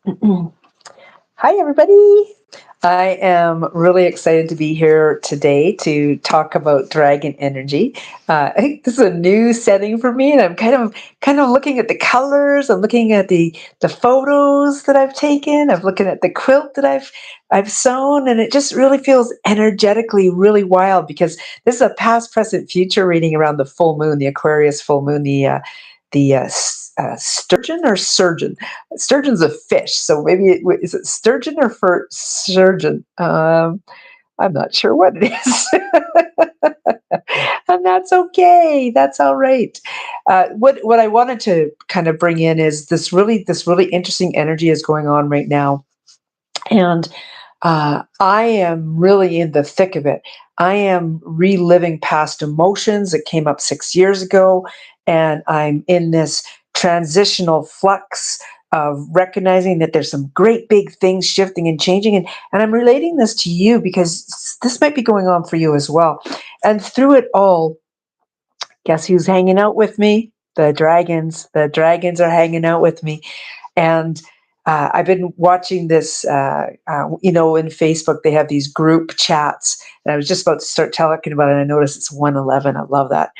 Hi, everybody. I am really excited to be here today to talk about dragon energy. I think this is a new setting for me, and I'm kind of looking at the colors. I'm looking at the photos that I've taken. I'm looking at the quilt that I've sewn, and it just really feels energetically really wild because this is a past, present, future reading around the full moon, the Aquarius full moon, the sturgeon or surgeon. Sturgeon's a fish, so maybe is it sturgeon or for surgeon? I'm not sure what it is, and that's okay. That's all right. What I wanted to kind of bring in is this really interesting energy is going on right now, and I am really in the thick of it. I am reliving past emotions that came up 6 years ago, and I'm in this transitional flux of recognizing that there's some great big things shifting and changing. And I'm relating this to you because this might be going on for you as well. And through it all, guess who's hanging out with me? The dragons. The dragons are hanging out with me. And I've been watching this, in Facebook, they have these group chats. And I was just about to start talking about it. And I noticed it's 111. I love that.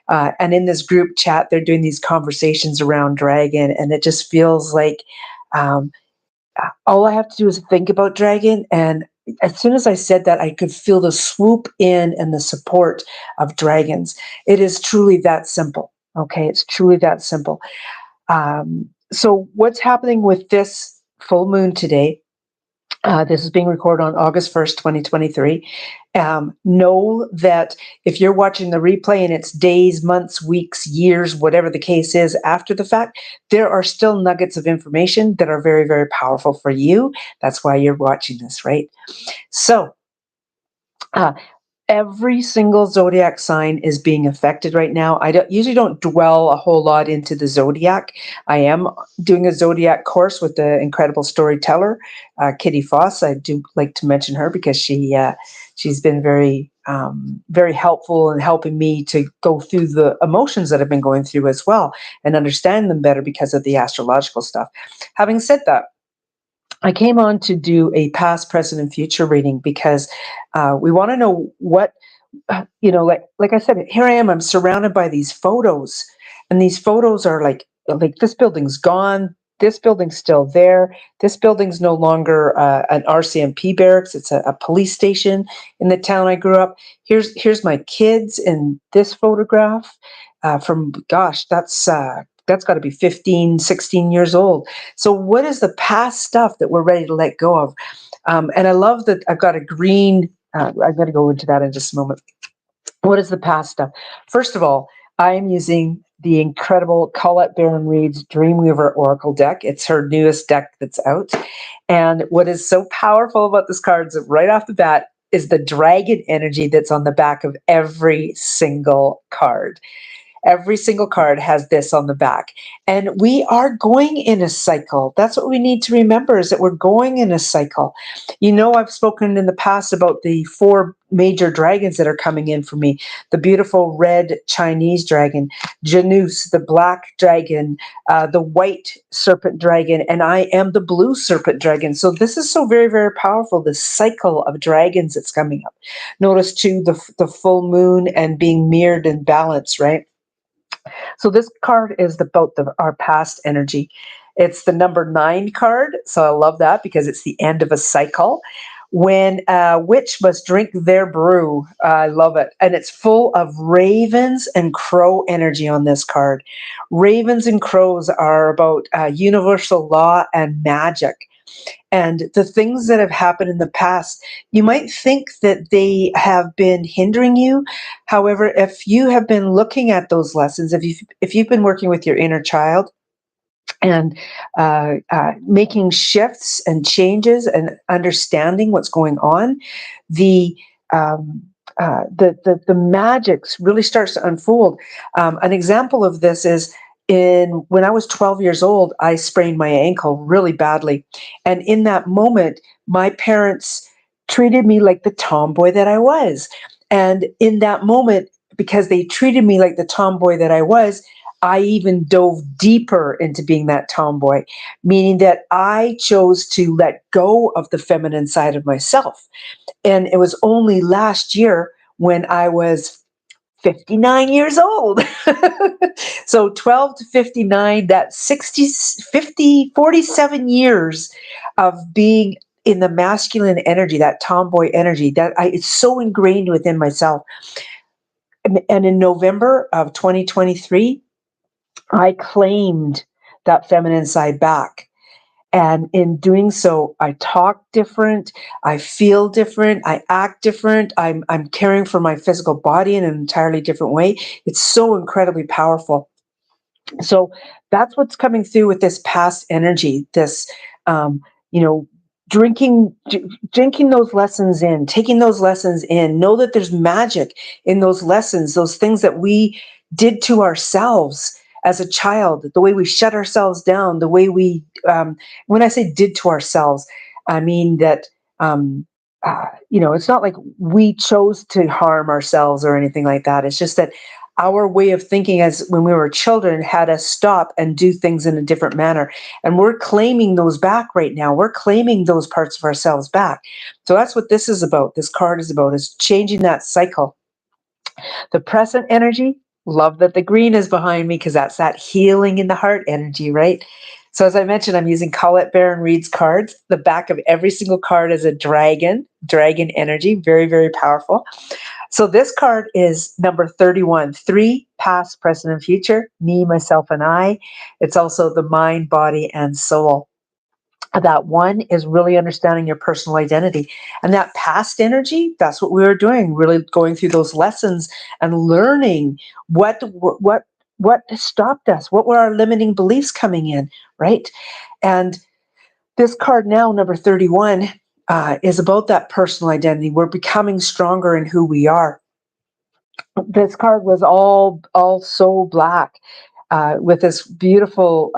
And in this group chat, they're doing these conversations around dragon. And it just feels like um, all I have to do is think about dragon. And as soon as I said that, I could feel the swoop in and the support of dragons. It is truly that simple. Okay. It's truly that simple. So, what's happening with this full moon today? This is being recorded on August 1st, 2023. Know that if you're watching the replay and it's days, months, weeks, years, whatever the case is after the fact, there are still nuggets of information that are very, very powerful for you. That's why you're watching this, right? So, uh, every single zodiac sign is being affected right now. Usually don't dwell a whole lot into the zodiac. I am doing a zodiac course with the incredible storyteller, Kitty Foss. I do like to mention her because she's been very helpful in helping me to go through the emotions that I've been going through as well and understand them better because of the astrological stuff. Having said that, I came on to do a past, present, and future reading because we want to know what like I said. Here I am. I'm surrounded by these photos, and these photos are like this building's gone. This building's still there. This building's no longer an RCMP barracks. It's a police station in the town I grew up. Here's my kids in this photograph from gosh, that's got to be 15, 16 years old. So what is the past stuff that we're ready to let go of? And I love that I've got a green. I'm going to go into that in just a moment. What is the past stuff? First of all, I am using the incredible Colette Baron Reid's Dreamweaver Oracle deck. It's her newest deck that's out. And what is so powerful about this card is that right off the bat is the dragon energy that's on the back of every single card. Every single card has this on the back. And we are going in a cycle. That's what we need to remember is that we're going in a cycle. I've spoken in the past about the four major dragons that are coming in for me. The beautiful red Chinese dragon, Janus, the black dragon, the white serpent dragon, and I am the blue serpent dragon. So this is so very, very powerful, this cycle of dragons that's coming up. Notice too the full moon and being mirrored in balance, right? So this card is about our past energy. It's the number 9 card. So I love that because it's the end of a cycle. When a witch must drink their brew. I love it. And it's full of ravens and crow energy on this card. Ravens and crows are about universal law and magic. And the things that have happened in the past, you might think that they have been hindering you. However, if you have been looking at those lessons, if you've been working with your inner child and making shifts and changes and understanding what's going on, the um, the magics really starts to unfold. An example of this is in when I was 12 years old, I sprained my ankle really badly, and in that moment, my parents treated me like the tomboy that I was, and in that moment, because they treated me like the tomboy that I was. I even dove deeper into being that tomboy, meaning that I chose to let go of the feminine side of myself. And it was only last year when I was 59 years old. So 12 to 59, that 60, 50, 47 years of being in the masculine energy, that tomboy energy, that it's so ingrained within myself. And in November of 2023, I claimed that feminine side back. And in doing so, I talk different, I feel different, I act different. I'm caring for my physical body in an entirely different way. It's so incredibly powerful. So that's what's coming through with this past energy, this, you know, drinking those lessons in, taking those lessons in, know that there's magic in those lessons, those things that we did to ourselves as a child, the way we shut ourselves down, the way we, when I say did to ourselves, I mean that, it's not like we chose to harm ourselves or anything like that. It's just that our way of thinking as when we were children had us stop and do things in a different manner. And we're claiming those back right now. We're claiming those parts of ourselves back. So that's what this is about. This card is about, is changing that cycle. The present energy, love that the green is behind me because that's that healing in the heart energy, right? So as I mentioned, I'm using Colette Baron Reid's cards. The back of every single card is a dragon energy, very, very powerful. So this card is number 31, 3, past, present, and future, me, myself, and I. It's also the mind, body, and soul. That one is really understanding your personal identity. And that past energy, that's what we were doing, really going through those lessons and learning what stopped us, what were our limiting beliefs coming in, right? And this card now, number 31, is about that personal identity. We're becoming stronger in who we are. This card was all so black, with this beautiful,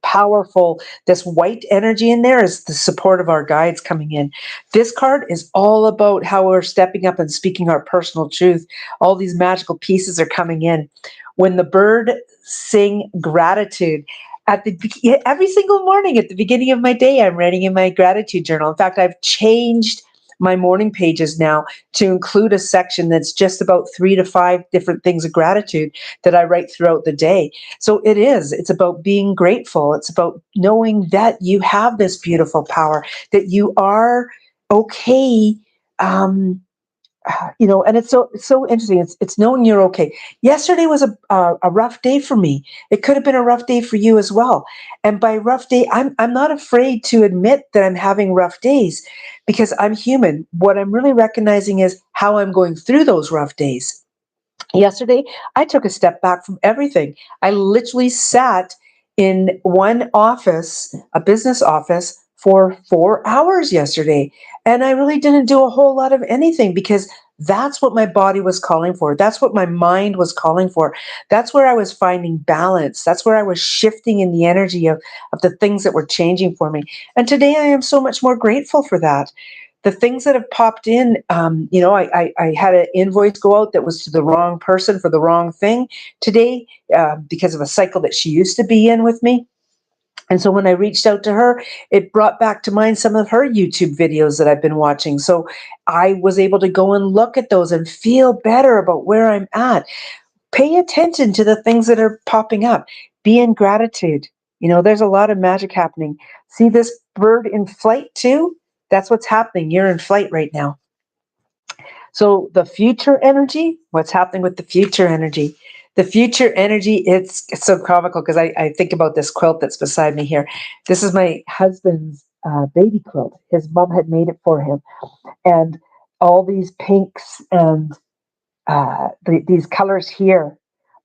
powerful, this white energy in there is the support of our guides coming in. This card is all about how we're stepping up and speaking our personal truth. All these magical pieces are coming in. When the bird sing gratitude, every single morning at the beginning of my day, I'm writing in my gratitude journal. In fact, I've changed my morning pages now to include a section that's just about 3 to 5 different things of gratitude that I write throughout the day. So it's about being grateful. It's about knowing that you have this beautiful power, that you are okay. Um, and it's so interesting. It's knowing you're okay. Yesterday was a rough day for me. It could have been a rough day for you as well. And by rough day, I'm not afraid to admit that I'm having rough days, because I'm human. What I'm really recognizing is how I'm going through those rough days. Yesterday, I took a step back from everything. I literally sat in one office, a business office, for 4 hours yesterday. And I really didn't do a whole lot of anything, because that's what my body was calling for. That's what my mind was calling for. That's where I was finding balance. That's where I was shifting in the energy of the things that were changing for me. And today I am so much more grateful for that. The things that have popped in, I had an invoice go out that was to the wrong person for the wrong thing today, because of a cycle that she used to be in with me. And so when I reached out to her, it brought back to mind some of her YouTube videos that I've been watching. So I was able to go and look at those and feel better about where I'm at. Pay attention to the things that are popping up. Be in gratitude. There's a lot of magic happening. See this bird in flight too? That's what's happening. You're in flight right now. So the future energy, what's happening with the future energy? The future energy, it's so comical, because I think about this quilt that's beside me here. This is my husband's baby quilt. His mom had made it for him. And all these pinks and these colors here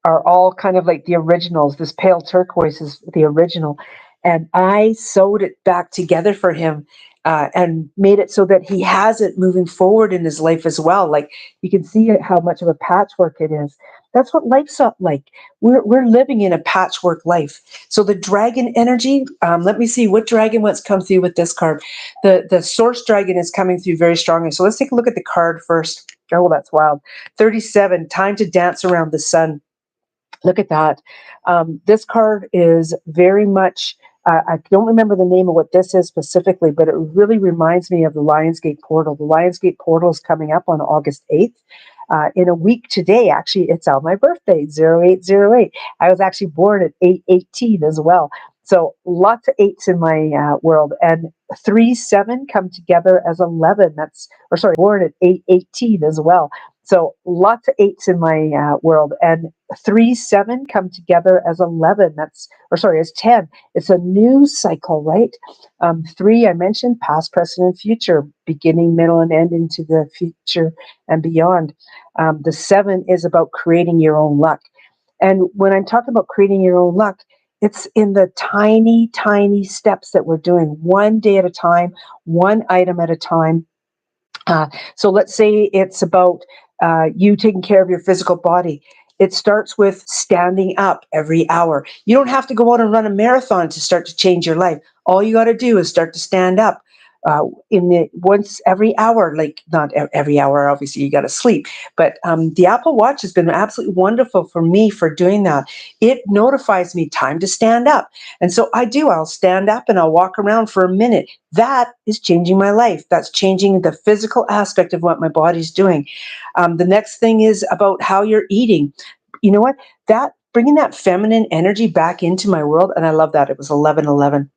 are all kind of like the originals. This pale turquoise is the original. And I sewed it back together for him, and made it so that he has it moving forward in his life as well. Like, you can see how much of a patchwork it is. That's what life's up like. We're living in a patchwork life. So the dragon energy, let me see what dragon wants to come through with this card. The source dragon is coming through very strongly. So let's take a look at the card first. Oh, that's wild. 37, time to dance around the sun. Look at that. This card is very much, I don't remember the name of what this is specifically, but it really reminds me of the Lionsgate portal. The Lionsgate portal is coming up on August 8th. In a week today, actually, it's on my birthday, 0808. I was actually born at 818 as well. So lots of eights in my world. And 3, 7 come together as 11. That's, or sorry, born at 818 as well. So lots of eights in my world. And 3, 7 come together as 11. That's, or sorry, as 10. It's a new cycle, right? 3, I mentioned past, present, and future, beginning, middle, and end into the future and beyond. The 7 is about creating your own luck. And when I'm talking about creating your own luck, it's in the tiny, tiny steps that we're doing, one day at a time, one item at a time. So let's say it's about you taking care of your physical body. It starts with standing up every hour. You don't have to go out and run a marathon to start to change your life. All you got to do is start to stand up in the once every hour. Like not every hour, obviously you got to sleep. But the Apple Watch has been absolutely wonderful for me for doing that. It notifies me time to stand up, and so I do. I'll stand up and I'll walk around for a minute. That is changing my life. That's changing the physical aspect of what my body's doing. The next thing is about how you're eating. You know what? That bringing that feminine energy back into my world, and I love that. It was 11:11.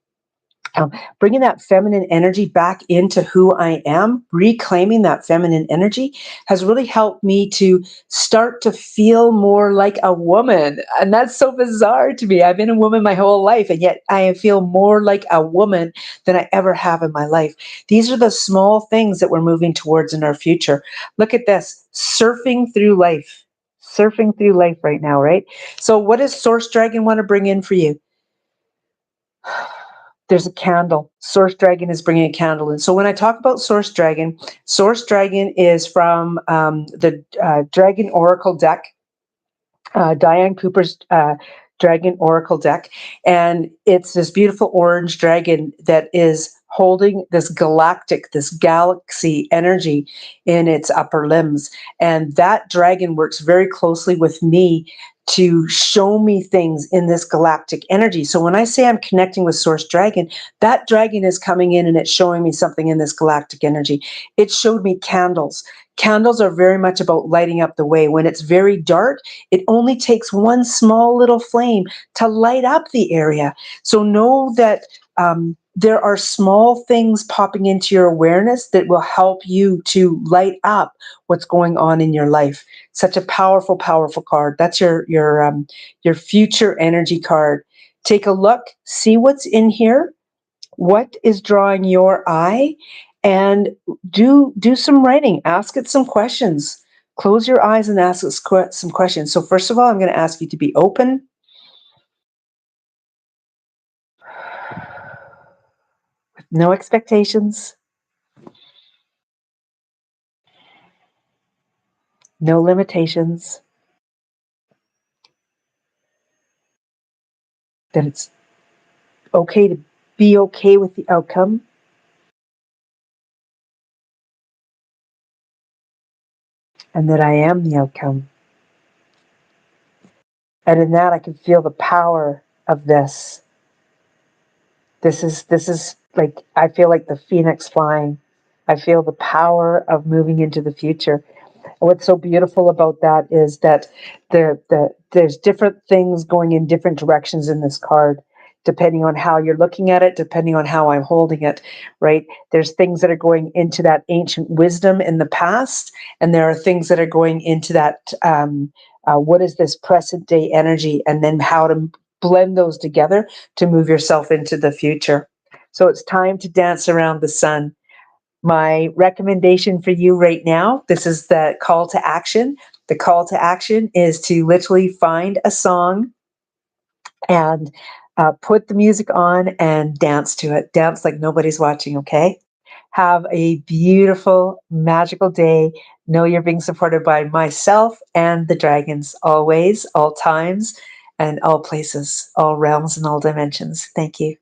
Bringing that feminine energy back into who I am, reclaiming that feminine energy has really helped me to start to feel more like a woman. And that's so bizarre to me. I've been a woman my whole life, and yet I feel more like a woman than I ever have in my life. These are the small things that we're moving towards in our future. Look at this, surfing through life. Surfing through life right now, right? So, what does Source Dragon want to bring in for you? There's a candle. Source Dragon is bringing a candle in. So when I talk about Source Dragon is from the Dragon Oracle deck, Diane Cooper's Dragon Oracle deck. And it's this beautiful orange dragon that is holding this galactic, this galaxy energy in its upper limbs. And that dragon works very closely with me to show me things in this galactic energy. So when I say I'm connecting with Source Dragon, that dragon is coming in and it's showing me something in this galactic energy. It showed me candles. Candles are very much about lighting up the way. When it's very dark, it only takes one small little flame to light up the area. So know that there are small things popping into your awareness that will help you to light up what's going on in your life. Such a powerful, powerful card. That's your future energy card. Take a look, see what's in here, what is drawing your eye, and do some writing. Ask it some questions. Close your eyes and ask it some questions. So first of all, I'm going to ask you to be open, with no expectations, no limitations, that it's okay to be okay with the outcome, and that I am the outcome. And in that, I can feel the power of this. This is like, I feel like the phoenix flying. I feel the power of moving into the future. What's so beautiful about that is that there's different things going in different directions in this card, depending on how you're looking at it, depending on how I'm holding it, right? There's things that are going into that ancient wisdom in the past, and there are things that are going into that, what is this present day energy, and then how to blend those together to move yourself into the future. So it's time to dance around the sun. My recommendation for you right now, this is the call to action. The call to action is to literally find a song and put the music on and dance to it. Dance like nobody's watching, okay? Have a beautiful, magical day. Know you're being supported by myself and the dragons, always, all times, and all places, all realms, and all dimensions. Thank you.